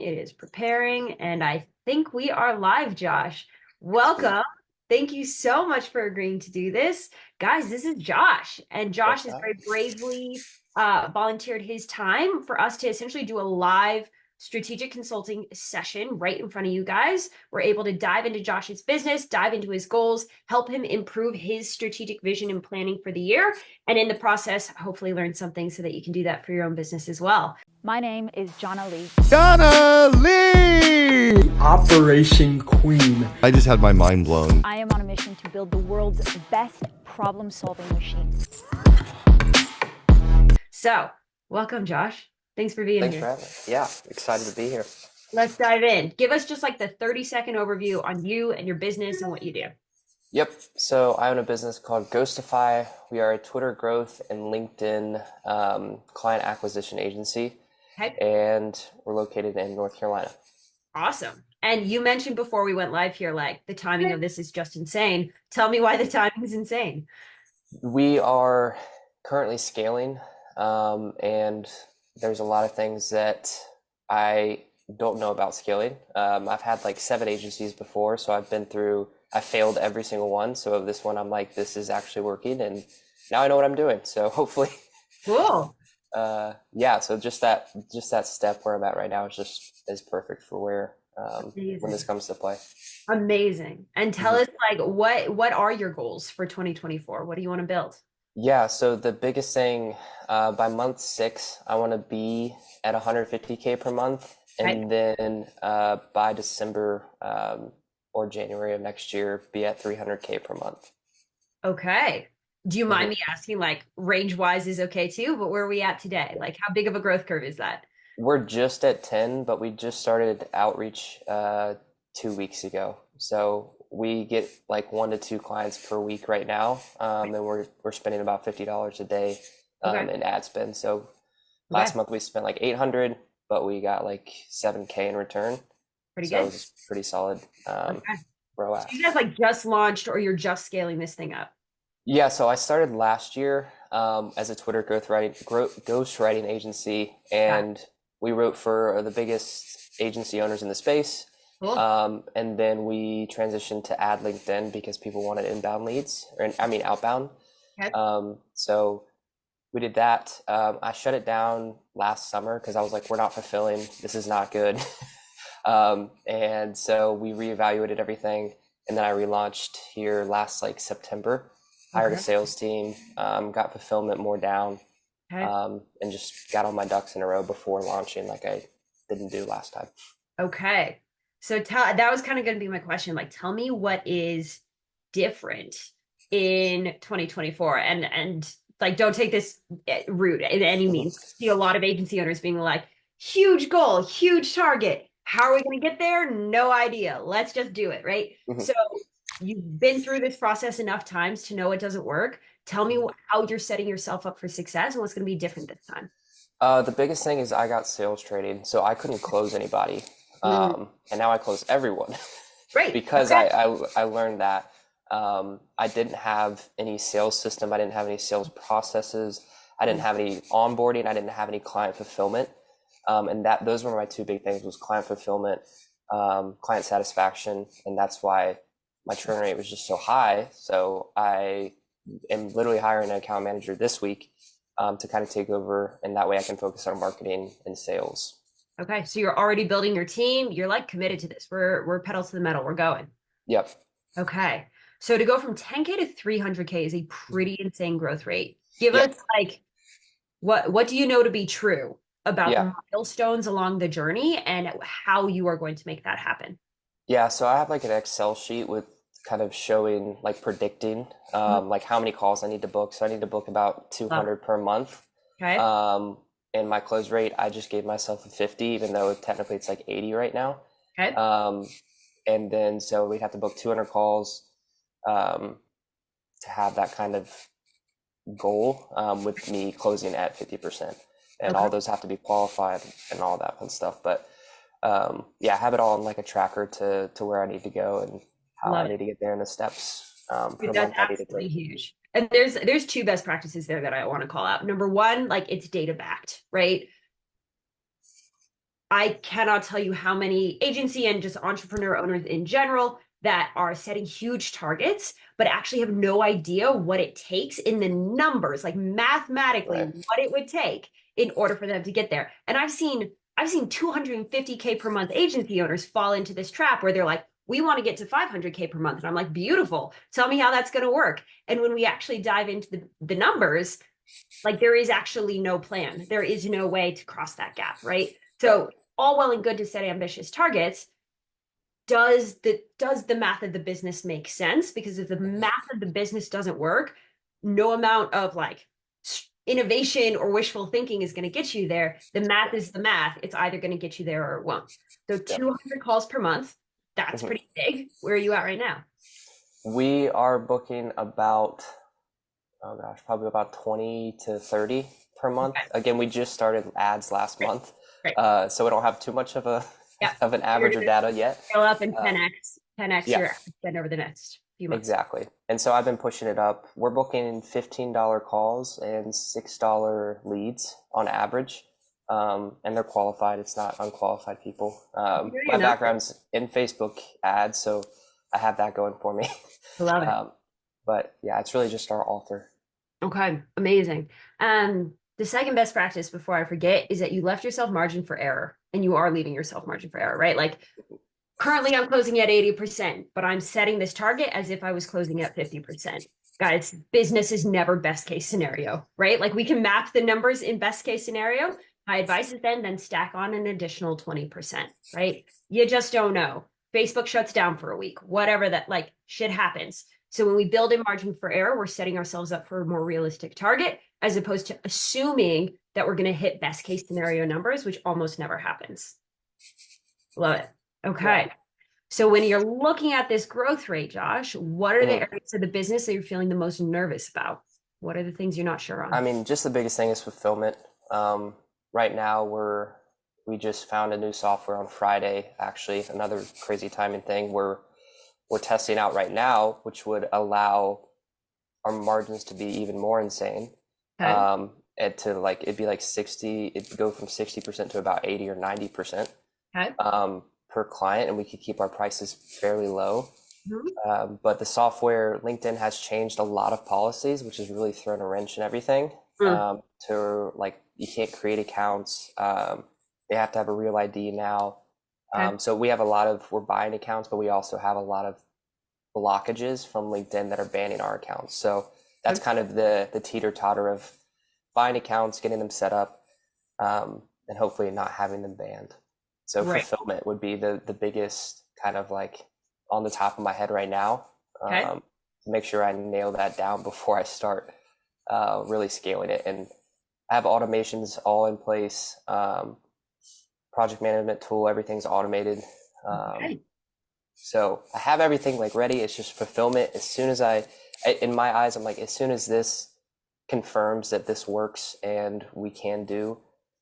It is preparing, and I think we are live, Josh. Welcome. Thank you so much for agreeing to do this. Guys, this is Josh, and Josh Thanks has for having very bravely volunteered his time for us to essentially do a live strategic consulting session right in front of you guys. We're able to dive into Josh's business, dive into his goals, help him improve his strategic vision and planning for the year, and in the process, hopefully learn something so that you can do that for your own business as well. My name is Jonna Lee. Donna Lee! Operation Queen. I just had my mind blown. I am on a mission to build the world's best problem-solving machine. So, welcome, Josh. Thanks for being Thanks here. for having me. Yeah, excited to be here. Let's dive in. Give us just like the 30-second overview on you and your business and what you do. Yep. So I own a business called Ghostify. We are a Twitter growth and LinkedIn client acquisition agency, Okay. and we're located in North Carolina. Awesome. And you mentioned before we went live here, like the timing of this is just insane. Tell me why the timing is insane. We are currently scaling, and there's a lot of things that I don't know about scaling. I've had like 7 agencies before, so I failed every single one. So this one, I'm like, this is actually working, and now I know what I'm doing. So hopefully, Cool. yeah. So just that step where I'm at right now is perfect for where when this comes to play. Amazing. And tell us like what are your goals for 2024? What do you want to build? Yeah. So the biggest thing by month 6, I want to be at 150K per month, and then by December or January of next year, be at 300K per month. Okay. Do you mind me asking, like, range wise is okay too, but where are we at today? Like, how big of a growth curve is that? We're just at 10, but we just started outreach 2 weeks ago. So we get like 1 to 2 clients per week right now, and we're spending about $50 a day in ad spend. So last month we spent like 800, but we got like 7K in return. Pretty So good. it's pretty solid ROAS. So you guys like just launched or you're just scaling this thing up? Yeah, so I started last year as a Twitter ghostwriting agency, and we wrote for the biggest agency owners in the space. Cool. And then we transitioned to add LinkedIn because people wanted inbound leads, outbound. Okay. So we did that. I shut it down last summer because I was like, we're not fulfilling. This is not good. And so we reevaluated everything, and then I relaunched here last like September. Hired a sales team, got fulfillment more down, and just got all my ducks in a row before launching like I didn't do last time. Okay. So that was kind of going to be my question. Like, tell me what is different in 2024, and like, don't take this rude in any means. See a lot of agency owners being like, huge goal, huge target. How are we going to get there? No idea. Let's just do it, right? So you've been through this process enough times to know it doesn't work. Tell me how you're setting yourself up for success and what's going to be different this time. The biggest thing is I got sales training, so I couldn't close anybody. And now I close everyone. Right. Because I learned that I didn't have any sales system. I didn't have any sales processes. I didn't have any onboarding. I didn't have any client fulfillment. And those were my 2 big things: was client fulfillment, client satisfaction. And that's why my churn rate was just so high. So I am literally hiring an account manager this week to kind of take over, and that way I can focus on marketing and sales. Okay, so you're already building your team. You're like committed to this. We're pedal to the metal. We're going. Yep. Okay, so to go from 10K to 300K is a pretty insane growth rate. Give us like what do you know to be true about the milestones along the journey and how you are going to make that happen? Yeah, so I have like an Excel sheet with kind of showing, like predicting, like how many calls I need to book. So I need to book about 200 per month. Okay. And my close rate, I just gave myself a 50, even though technically it's like 80 right now. Okay. And then so we'd have to book 200 calls to have that kind of goal, with me closing at 50%. And all those have to be qualified and all that fun stuff. But yeah, have it all in like a tracker to where I need to go and how I need to get there in the steps. That's absolutely huge. And there's 2 best practices there that I want to call out. Number 1, like it's data backed, right? I cannot tell you how many agency and just entrepreneur owners in general that are setting huge targets, but actually have no idea what it takes in the numbers, like mathematically, Right. what it would take in order for them to get there. And I've seen 250K per month agency owners fall into this trap where they're like, we want to get to 500K per month. And I'm like, beautiful. Tell me how that's going to work. And when we actually dive into the numbers, like there is actually no plan. There is no way to cross that gap, right? So all well and good to set ambitious targets. Does the math of the business make sense? Because if the math of the business doesn't work, no amount of like innovation or wishful thinking is going to get you there. The math is the math. It's either going to get you there or it won't. So 200 calls per month, that's pretty big. Where are you at right now? We are booking about, oh gosh, probably about 20 to 30 per month. Okay. Again, we just started ads last month. Right. So we don't have too much of a Yeah. of an average of data yet. Scale up in 10x yeah. your spend over the next few months. Exactly. And so I've been pushing it up. We're booking $15 calls and $6 leads on average. And they're qualified. It's not unqualified people. My background's in Facebook ads, so I have that going for me. Love it. But yeah, it's really just our author. Okay, amazing. The second best practice before I forget is that you left yourself margin for error, and you are leaving yourself margin for error, right? Like currently I'm closing at 80%, but I'm setting this target as if I was closing at 50%. Guys, business is never best case scenario, right? Like we can map the numbers in best case scenario. My advice is then stack on an additional 20%, right? You just don't know. Facebook shuts down for a week, whatever that like shit happens. So when we build in margin for error, we're setting ourselves up for a more realistic target as opposed to assuming that we're going to hit best case scenario numbers, which almost never happens. Love it. Okay. Yeah. So when you're looking at this growth rate, Josh, what are the areas of the business that you're feeling the most nervous about? What are the things you're not sure on? I mean, just the biggest thing is fulfillment. Right now we just found a new software on Friday, actually, another crazy timing thing we're testing out right now, which would allow our margins to be even more insane. Okay. It'd be like 60, it'd go from 60% to about 80 or 90%. Okay. Per client, and we could keep our prices fairly low. Mm-hmm. But the software, LinkedIn has changed a lot of policies, which has really thrown a wrench in everything. To like, you can't create accounts. They have to have a real ID now. Okay. So we have we're buying accounts, but we also have a lot of blockages from LinkedIn that are banning our accounts. So that's kind of the teeter-totter of buying accounts, getting them set up, and hopefully not having them banned. So fulfillment would be the biggest kind of like on the top of my head right now. To make sure I nail that down before I start really scaling it. And I have automations all in place. Project management tool, everything's automated. So I have everything like ready. It's just fulfillment. As soon as in my eyes, I'm like, as soon as this confirms that this works and we can do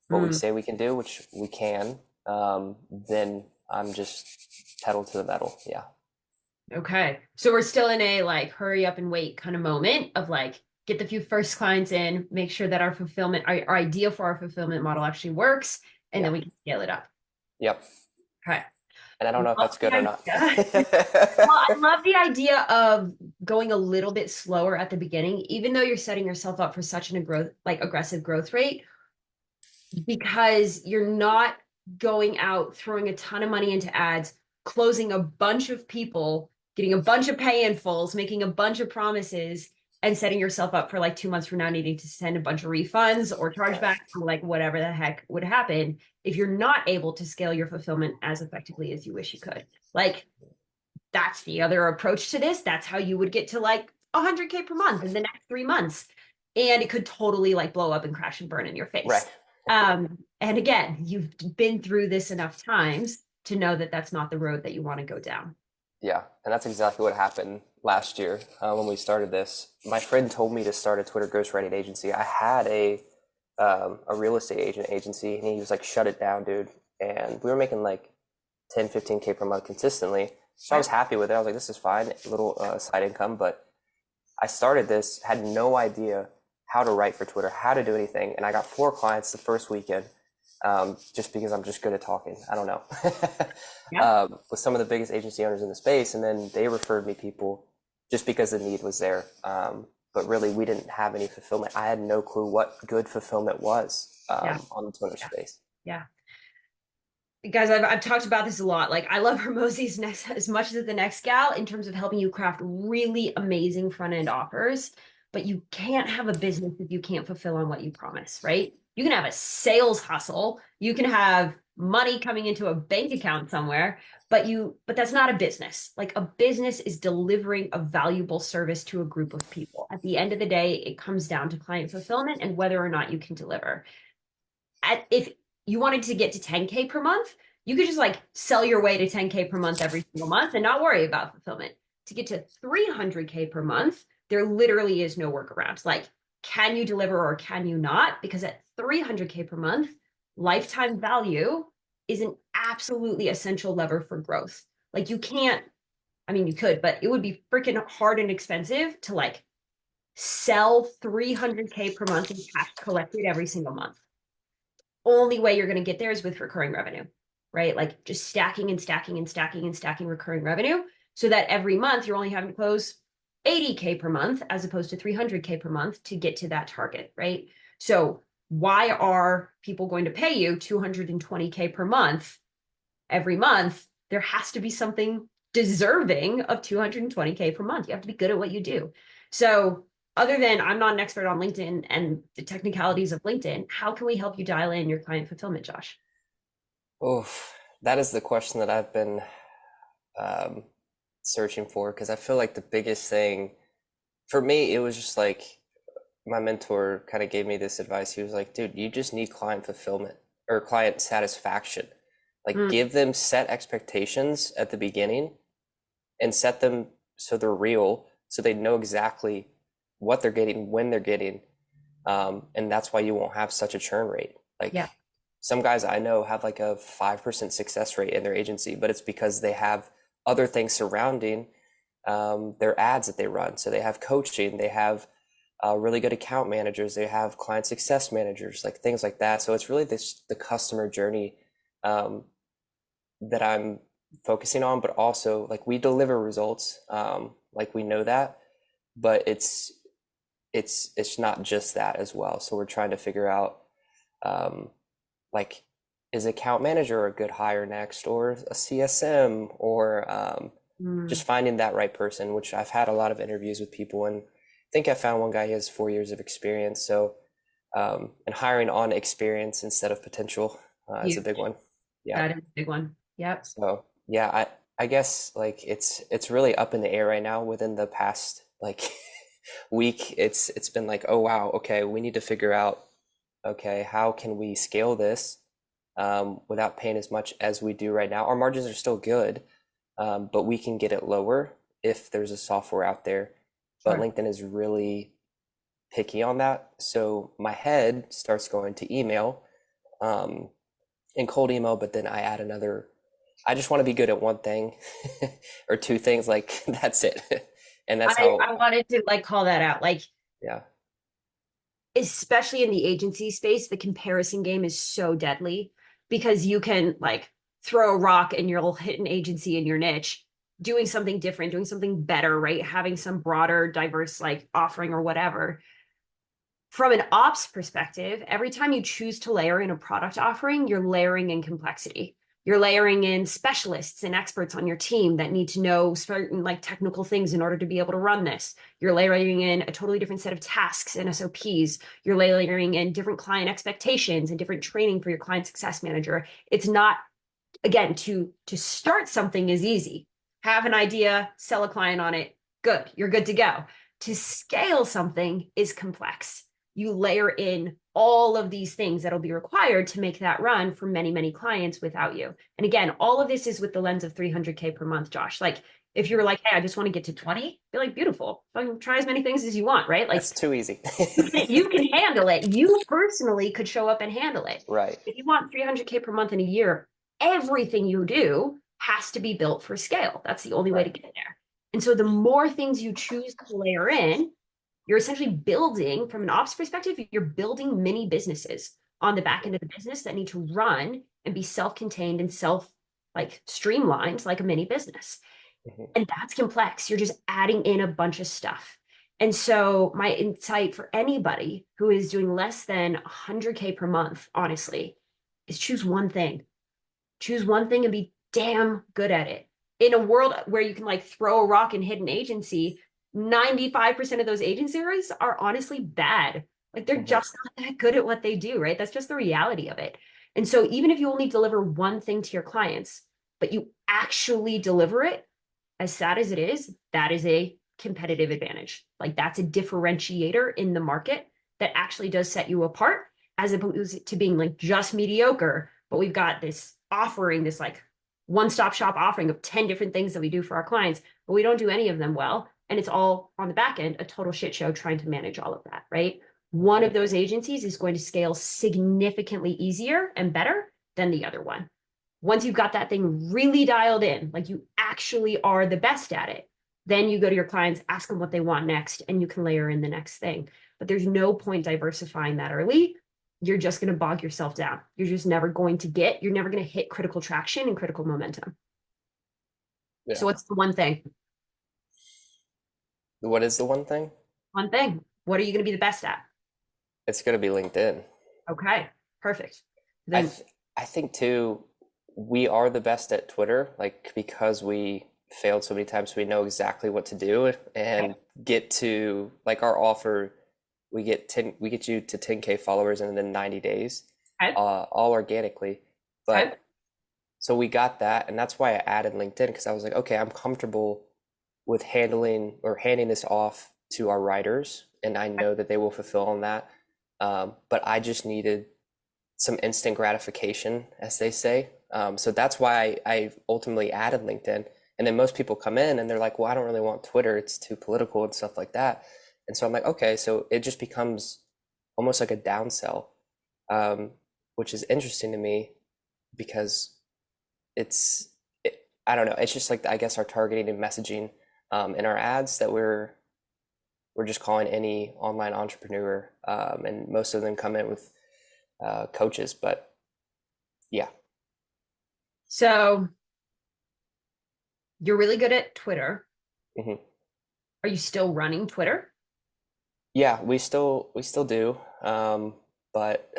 what we say we can do, which we can, then I'm just pedal to the metal. Yeah. Okay. So we're still in a like hurry up and wait kind of moment of like get the few first clients in, make sure that our idea for our fulfillment model actually works, and then we can scale it up. Yep. Okay. And I don't know if that's good or not. Well, I love the idea of going a little bit slower at the beginning, even though you're setting yourself up for such an aggressive growth rate, because you're not going out, throwing a ton of money into ads, closing a bunch of people, getting a bunch of pay-in-fulls, making a bunch of promises, and setting yourself up for like 2 months from now needing to send a bunch of refunds or chargebacks or like whatever the heck would happen if you're not able to scale your fulfillment as effectively as you wish you could. Like that's the other approach to this. That's how you would get to like 100K per month in the next 3 months. And it could totally like blow up and crash and burn in your face. Right. And again, you've been through this enough times to know that that's not the road that you want to go down. Yeah, and that's exactly what happened last year when we started this. My friend told me to start a Twitter ghostwriting agency. I had a real estate agency, and he was like, shut it down, dude. And we were making like 10, 15K per month consistently. So I was happy with it. I was like, this is fine, a little side income. But I started this, had no idea how to write for Twitter, how to do anything. And I got 4 clients the first weekend. just because I'm just good at talking. I don't know. Yeah. With some of the biggest agency owners in the space, and then they referred me people just because the need was there. But really, we didn't have any fulfillment. I had no clue what good fulfillment was Yeah. on the Twitter Yeah. space. Yeah. Guys, I've talked about this a lot. Like, I love Hermosi's next as much as the next gal in terms of helping you craft really amazing front end offers. But you can't have a business if you can't fulfill on what you promise, right? You can have a sales hustle, you can have money coming into a bank account somewhere, but that's not a business. Like, a business is delivering a valuable service to a group of people. At the end of the day, it comes down to client fulfillment and whether or not you can deliver. If you wanted to get to 10K per month, you could just like sell your way to 10K per month every single month and not worry about fulfillment. To get to 300K per month, there literally is no workarounds. Like, can you deliver or can you not? Because at 300K per month, lifetime value is an absolutely essential lever for growth. Like, you can't, I mean, you could, but it would be freaking hard and expensive to like sell 300K per month in cash collected every single month. Only way you're going to get there is with recurring revenue, right? Like, just stacking and stacking and stacking and stacking recurring revenue so that every month you're only having to close 80K per month as opposed to 300K per month to get to that target, right? So why are people going to pay you 220K per month every month? There has to be something deserving of 220K per month. You have to be good at what you do. So other than I'm not an expert on LinkedIn and the technicalities of LinkedIn, how can we help you dial in your client fulfillment, Josh? Oh, that is the question that I've been um, searching for, because I feel like the biggest thing for me, it was just like my mentor kind of gave me this advice. He was like, dude, you just need client fulfillment or client satisfaction. Like, Mm, give them set expectations at the beginning and set them so they're real, so they know exactly what they're getting, when they're getting. And that's why you won't have such a churn rate. Like, yeah, some guys I know have like a 5% success rate in their agency, but it's because they have other things surrounding their ads that they run. So they have coaching, they have really good account managers, they have client success managers, like things like that. So it's really the customer journey um, that I'm focusing on, but also like we deliver results, like we know that, but it's not just that as well. So we're trying to figure out um, like, is account manager a good hire next, or a CSM, or mm, just finding that right person, which I've had a lot of interviews with people, and I think I found one guy, he has 4 years of experience. So, and hiring on experience instead of potential is a big huge. one. Yeah. That is a big one. Yep. So yeah, I guess like it's really up in the air right now. Within the past like week, it's been like, oh wow, okay, we need to figure out, okay, how can we scale this without paying as much as we do right now? Our margins are still good, but we can get it lower if there's a software out there. But Sure. LinkedIn is really picky on that. So my head starts going to email um, and cold email, but then I add another. I just want to be good at one thing or two things. Like, that's it. And that's I how, wanted to like call that out. Like, yeah, especially in the agency space, the comparison game is so deadly because you can like throw a rock and you'll hit an agency in your niche doing something different, doing something better, right? Having some broader, diverse like offering or whatever. From an ops perspective, every time you choose to layer in a product offering, you're layering in complexity. You're layering in specialists and experts on your team that need to know certain like technical things in order to be able to run this. You're layering in a totally different set of tasks and SOPs. You're layering in different client expectations and different training for your client success manager. It's not, again, to start something is easy. Have an idea, sell a client on it, good, you're good to go. To scale something is complex. You layer in all of these things that'll be required to make that run for many, many clients without you. And again, all of this is with the lens of 300K per month, Josh. Like, if you were like, hey, I just want to get to 20, be like, beautiful. Try as many things as you want, right? Like, that's too easy. you can handle it. You personally could show up and handle it. Right. If you want 300K per month in a year, everything you do has to be built for scale. That's the only way to Right. get there. And so the more things you choose to layer in, you're essentially building, from an ops perspective, you're building mini businesses. on the back end of the business that need to run and be self-contained and self like streamlined like a mini business. Mhm. And that's complex. You're just adding in a bunch of stuff. And so my insight for anybody who is doing less than 100K per month, honestly, is choose one thing. Choose one thing and be damn good at it. In a world where you can like throw a rock and hit an agency, 95% of those agencies are honestly bad. Like they're just not that good at what they do, right? That's just the reality of it. And so even if you only deliver one thing to your clients, but you actually deliver it, as sad as it is, that is a competitive advantage. Like that's a differentiator in the market that actually does set you apart as opposed to being like just mediocre, but we've got this offering, this like one-stop shop offering of 10 different things that we do for our clients, but we don't do any of them well. And it's all on the back end, a total shit show trying to manage all of that, right? One of those agencies is going to scale significantly easier and better than the other one. Once you've got that thing really dialed in, like you actually are the best at it, then you go to your clients, ask them what they want next, and you can layer in the next thing. But there's no point diversifying that early. You're just going to bog yourself down. You're just never going to you're never going to hit critical traction and critical momentum. Yeah. So what's the one thing? What is the one thing? One thing. What are you going to be the best at? It's going to be LinkedIn. Okay, perfect. I Then I think too, we are the best at Twitter, like because we failed so many times, we know exactly what to do and get to like our offer. We get you to 10K followers in 90 days, okay, all organically. okay, But so we got that, and that's why I added LinkedIn because I was like, okay, I'm comfortable with handing this off to our writers, and I know that they will fulfill on that. But I just needed some instant gratification, as they say. So that's why I ultimately added LinkedIn. And then most people come in and they're like, well, I don't really want Twitter. It's too political and stuff like that. And so I'm like, okay, so it just becomes almost like a downsell, which is interesting to me because I don't know, it's just like, I guess our targeting and messaging in our ads that we're just calling any online entrepreneur. And most of them come in with coaches, but yeah. so you're really good at Twitter. Hmm. Are you still running Twitter? Yeah, we still do. But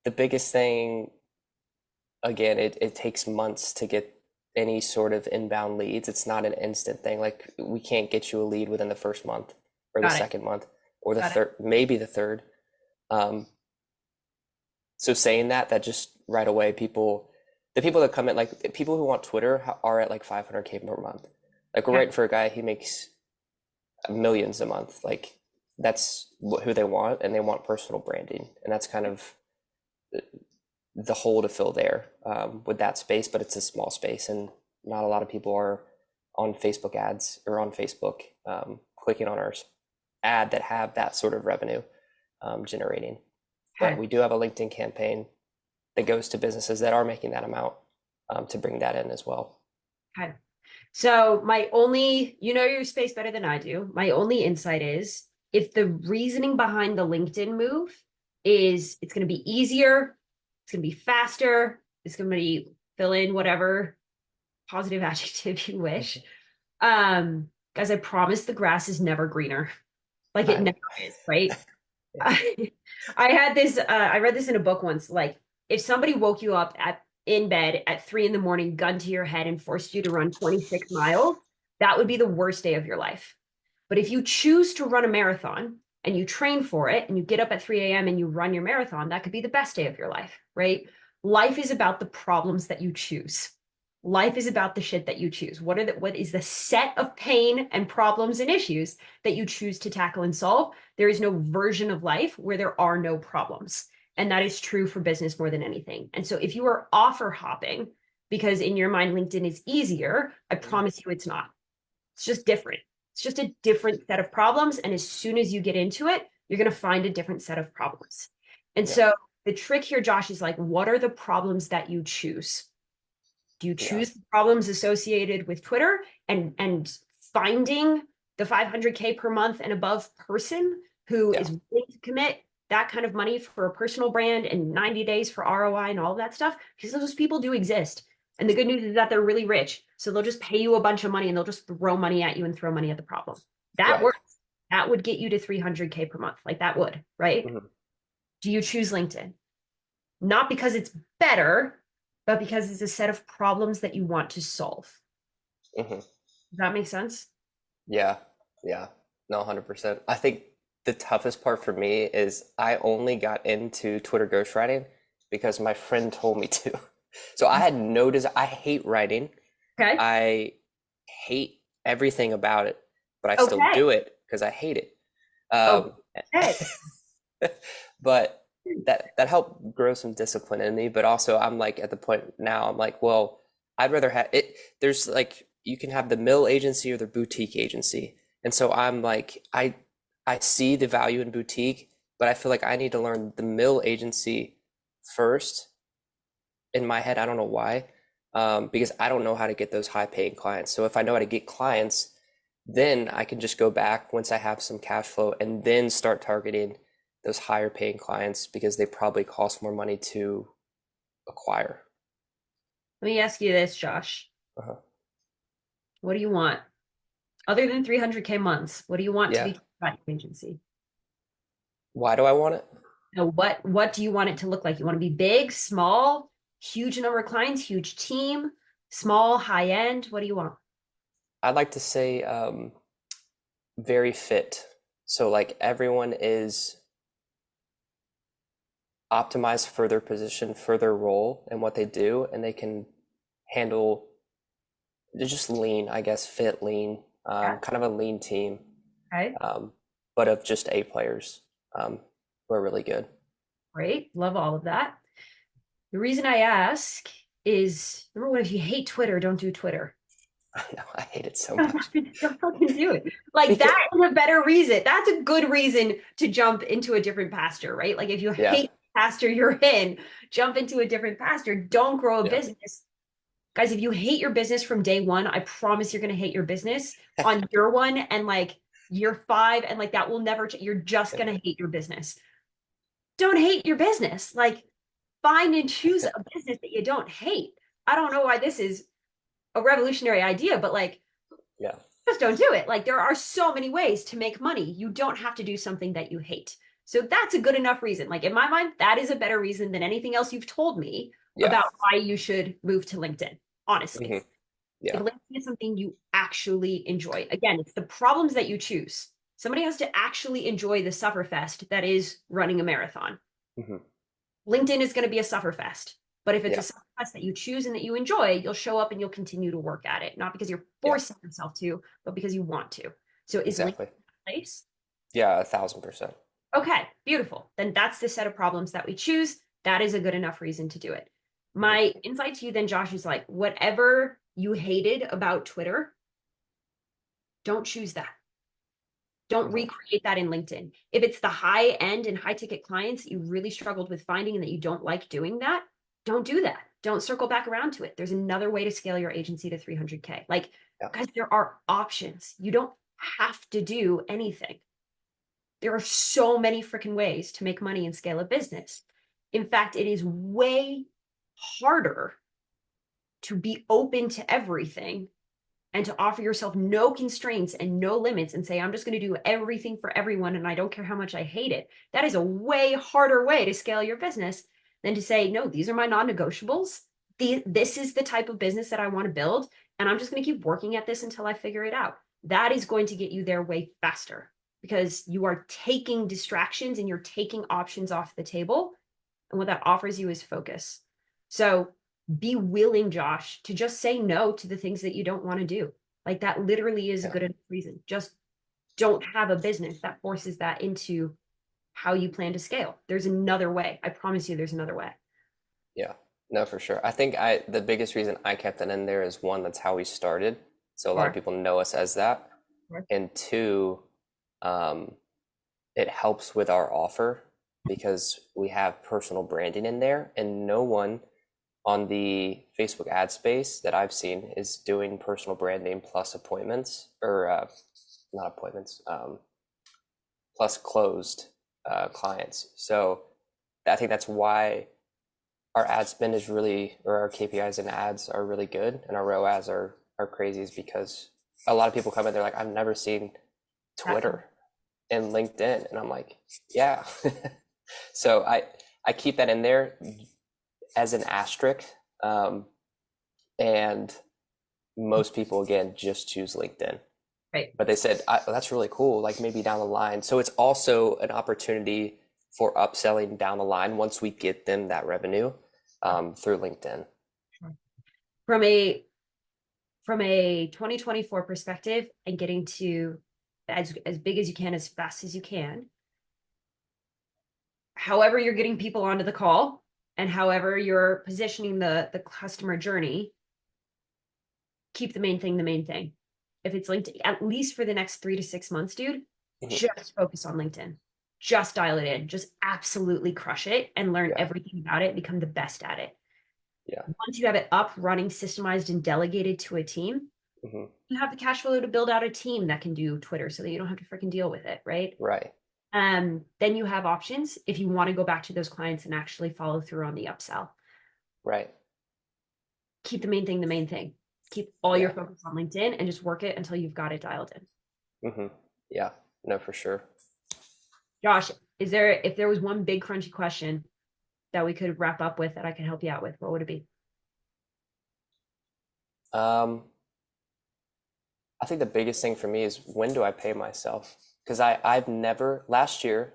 the biggest thing, again, it takes months to get any sort of inbound leads. It's not an instant thing. Like we can't get you a lead within the first month or the Got it. second month or the Got it. third, maybe the third. So saying that just right away, the people that come in, like people who want Twitter are at like 500K per month. Like we're Okay. writing for a guy, he makes millions a month. Like that's who they want, and they want personal branding, and that's kind of the hole to fill there with that space. But it's a small space, and not a lot of people are on Facebook ads or on Facebook clicking on our ad that have that sort of revenue generating. But Okay. we do have a LinkedIn campaign that goes to businesses that are making that amount to bring that in as well. Okay. So my only, you know your space better than I do. My only insight is if the reasoning behind the LinkedIn move is it's going to be easier, it's going to be faster, it's going to be fill in whatever positive adjective you wish. Guys, I promise the grass is never greener. Like it I, never is, right? yeah. I had this, I read this in a book once. Like, if somebody woke you up in bed at 3 a.m, gun to your head, and forced you to run 26 miles, that would be the worst day of your life. But if you choose to run a marathon and you train for it and you get up at 3 a.m. and you run your marathon, that could be the best day of your life, right? Life is about the problems that you choose. Life is about the shit that you choose. What is the set of pain and problems and issues that you choose to tackle and solve? There is no version of life where there are no problems. And that is true for business more than anything. And so if you are offer hopping because in your mind LinkedIn is easier, I promise you it's not. It's just different. It's just a different set of problems. And as soon as you get into it, you're going to find a different set of problems. And Yeah. so the trick here, Josh, is like, what are the problems that you choose? Do you Yeah. choose the problems associated with Twitter and finding the 500K per month and above person who Yeah. is willing to commit that kind of money for a personal brand and 90 days for ROI and all of that stuff, because those people do exist. And the good news is that they're really rich. So they'll just pay you a bunch of money and they'll just throw money at you and throw money at the problem. That Right. works. That would get you to 300K per month. Like that would, right? Mhm. Do you choose LinkedIn? Not because it's better, but because it's a set of problems that you want to solve. Mhm. Does that make sense? Yeah. Yeah. No, 100%. I think the toughest part for me is I only got into Twitter ghostwriting because my friend told me to. So I had no desire. I hate writing. Okay. I hate everything about it, but I still Okay. do it because I hate it. Um, Okay. but that helped grow some discipline in me. But also, I'm like at the point now, I'm like, well, I'd rather have it. There's like you can have the mill agency or the boutique agency, and so I'm like, I see the value in boutique, but I feel like I need to learn the mill agency first. In my head, I don't know why, because I don't know how to get those high paying clients. So if I know how to get clients, then I can just go back once I have some cash flow and then start targeting those higher paying clients because they probably cost more money to acquire. Let me ask you this, Josh. Uh-huh. What do you want? Other than 300K months, what do you want to Yeah. be about your agency? Why do I want it? Now, what do you want it to look like? You want to be big, small, huge number of clients, huge team, small, high end? What do you want? I'd like to say very fit. So like everyone is optimized for their position, for their role and what they do, and they can handle they're just lean, I guess, fit lean, Yeah. kind of a lean team, Okay. but of just A players who are really good. Great. Love all of that. The reason I ask is number one, if you hate Twitter, don't do Twitter. I know, I hate it so Don't much. fucking do it. Like Because, that is a better reason. That's a good reason to jump into a different pasture, right? Like if you yeah, hate the pasture you're in, jump into a different pasture. Don't grow a yeah, business. Guys, if you hate your business from day one, I promise you're gonna hate your business on year one and like year five, and like that will never you're just gonna hate your business. Don't hate your business. Like find and choose a business that you don't hate. I don't know why this is a revolutionary idea, but like yeah, just don't do it. Like there are so many ways to make money. You don't have to do something that you hate. So that's a good enough reason. Like in my mind, that is a better reason than anything else you've told me yeah, about why you should move to LinkedIn. Honestly, hmm if yeah, LinkedIn is something you actually enjoy, again, it's the problems that you choose. Somebody has to actually enjoy the sufferfest that is running a marathon. hmm LinkedIn is going to be a sufferfest. But if it's a yeah, sufferfest that you choose and that you enjoy, you'll show up and you'll continue to work at it, not because you're yeah, forcing yourself to, but because you want to. So is LinkedIn exactly. a place? Yeah, 1,000%. Okay, beautiful. Then that's the set of problems that we choose. That is a good enough reason to do it. Hmm. My insight to you then, Josh, is like whatever you hated about Twitter, don't choose that. Don't Hmm. recreate that in LinkedIn. If it's the high end and high ticket clients that you really struggled with finding and that you don't like doing that, don't do that. Don't circle back around to it. There's another way to scale your agency to 300K. Like, Yeah, guys, there are options. You don't have to do anything. There are so many freaking ways to make money and scale a business. In fact, it is way harder to be open to everything and to offer yourself no constraints and no limits and say, I'm just going to do everything for everyone and I don't care how much I hate it. That is a way harder way to scale your business than to say, no, these are my non negotiables. This is the type of business that I want to build. And I'm just going to keep working at this until I figure it out. That is going to get you there way faster because you are taking distractions and you're taking options off the table. And what that offers you is focus. So be willing, Josh, to just say no to the things that you don't want to do. Like that literally is a yeah, good enough reason. Just don't have a business that forces that into how you plan to scale. There's another way. I promise you there's another way. yeah. No, for sure. I think the biggest reason I kept it in there is one, that's how we started. So a lot of Sure. people know us as that. Sure. And two, um, it helps with our offer because we have personal branding in there, and no one on the Facebook ad space that I've seen is doing personal branding plus appointments or not appointments, plus closed clients. So I think that's why our ad spend is really, or our KPIs and ads are really good, and our ROAS are crazy, is because a lot of people come in, they're like, I've never seen Twitter and LinkedIn, and I'm like, yeah. So I keep that in there as an asterisk, and most people again just choose LinkedIn. Right. But they said, that's really cool, like maybe down the line. So it's also an opportunity for upselling down the line once we get them that revenue through LinkedIn. From a 2024 perspective and getting to as big as you can, as fast as you can, however you're getting people onto the call and however you're positioning the customer journey, keep the main thing the main thing. If it's LinkedIn, at least for the next 3 to 6 months, dude, just focus on LinkedIn. Just dial it in. Just absolutely crush it and learn everything about it, become the best at it. Yeah. Once you have it up, running, systemized, and delegated to a team, you have the cash flow to build out a team that can do Twitter so that you don't have to freaking deal with it, right? Right. Then you have options if you want to go back to those clients and actually follow through on the upsell. Right. Keep the main thing the main thing. Keep all your focus on LinkedIn and just work it until you've got it dialed in. Yeah, no, for sure. Josh, if there was one big crunchy question that we could wrap up with that I could help you out with, what would it be? I think the biggest thing for me is, when do I pay myself? Because I've never, last year,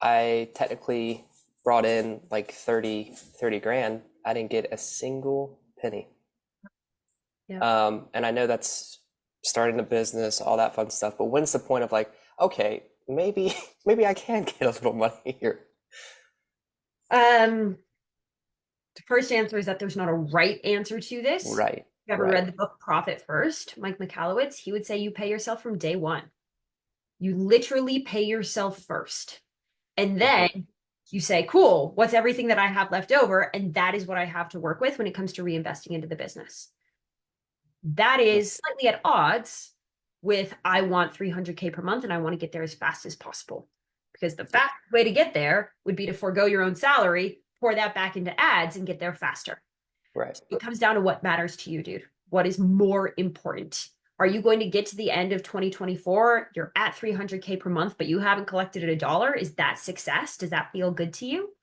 I technically brought in like 30 grand. I didn't get a single penny. And I know that's starting a business, all that fun stuff, but when's the point of like, okay, maybe I can get a little money here? The first answer is that there's not a right answer to this. Right. If you ever read the book Profit First, Mike Michalowicz, he would say you pay yourself from day one. You literally pay yourself first. And then you say, cool, what's everything that I have left over? And that is what I have to work with when it comes to reinvesting into the business. That is slightly at odds with, I want 300K per month and I want to get there as fast as possible. Because the fast way to get there would be to forego your own salary, pour that back into ads, and get there faster. Right. So it comes down to what matters to you, dude. What is more important? Are you going to get to the end of 2024? You're at 300K per month, but you haven't collected a dollar. Is that success? Does that feel good to you?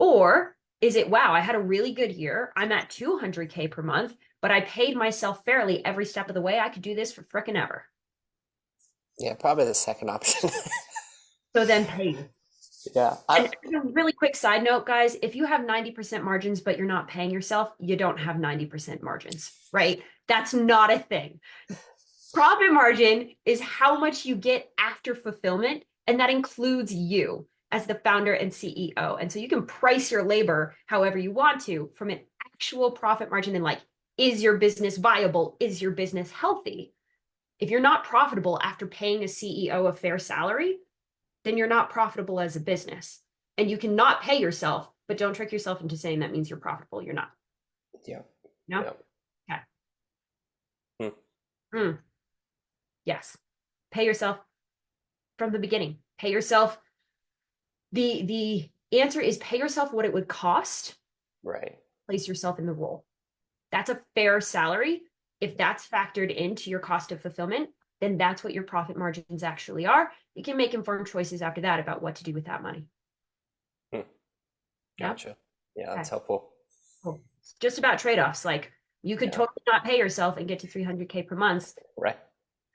Or is it, wow, I had a really good year. I'm at 200K per month, but I paid myself fairly every step of the way. I could do this for frickin' ever. Yeah, probably the second option. So then pay. Yeah. And a really quick side note, guys, if you have 90% margins, but you're not paying yourself, you don't have 90% margins, right? That's not a thing. Profit margin is how much you get after fulfillment, and that includes you as the founder and CEO. And so you can price your labor however you want to, from an actual profit margin, and like, is your business viable? Is your business healthy? If you're not profitable after paying a CEO a fair salary, then you're not profitable as a business. And you cannot pay yourself, but don't trick yourself into saying that means you're profitable. You're not. Yeah. No? Yeah. Okay. Yes. Pay yourself from the beginning. Pay yourself. The answer is pay yourself what it would cost. Right. Place yourself in the role. That's a fair salary. If that's factored into your cost of fulfillment, then that's what your profit margins actually are. You can make informed choices after that about what to do with that money. Gotcha. Yeah, that's Okay. helpful. Cool. It's just about trade-offs. Like, you could totally not pay yourself and get to 300K per month. Right.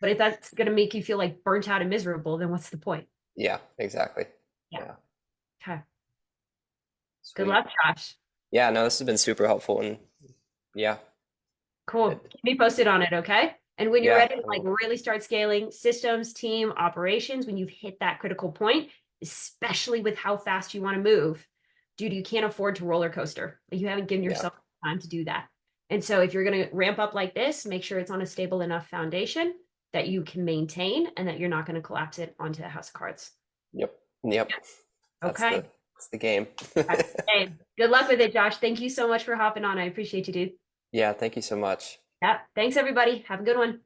But if that's going to make you feel like burnt out and miserable, then what's the point? Yeah, exactly. Yeah. Okay. Sweet. Good luck, Josh. Yeah, no, this has been super helpful, and yeah. Cool. Keep me posted on it, okay? And when you're Yeah, ready to like really start scaling systems, team, operations, when you've hit that critical point, especially with how fast you want to move, dude, you can't afford to roller coaster. Like, you haven't given yourself time to do that. And so if you're going to ramp up like this, make sure it's on a stable enough foundation that you can maintain and that you're not going to collapse it onto a house of cards. Yep. Okay. That's the game. Hey, good luck with it, Josh. Thank you so much for hopping on. I appreciate you, dude. Yeah, thank you so much. Yeah. Thanks, everybody. Have a good one.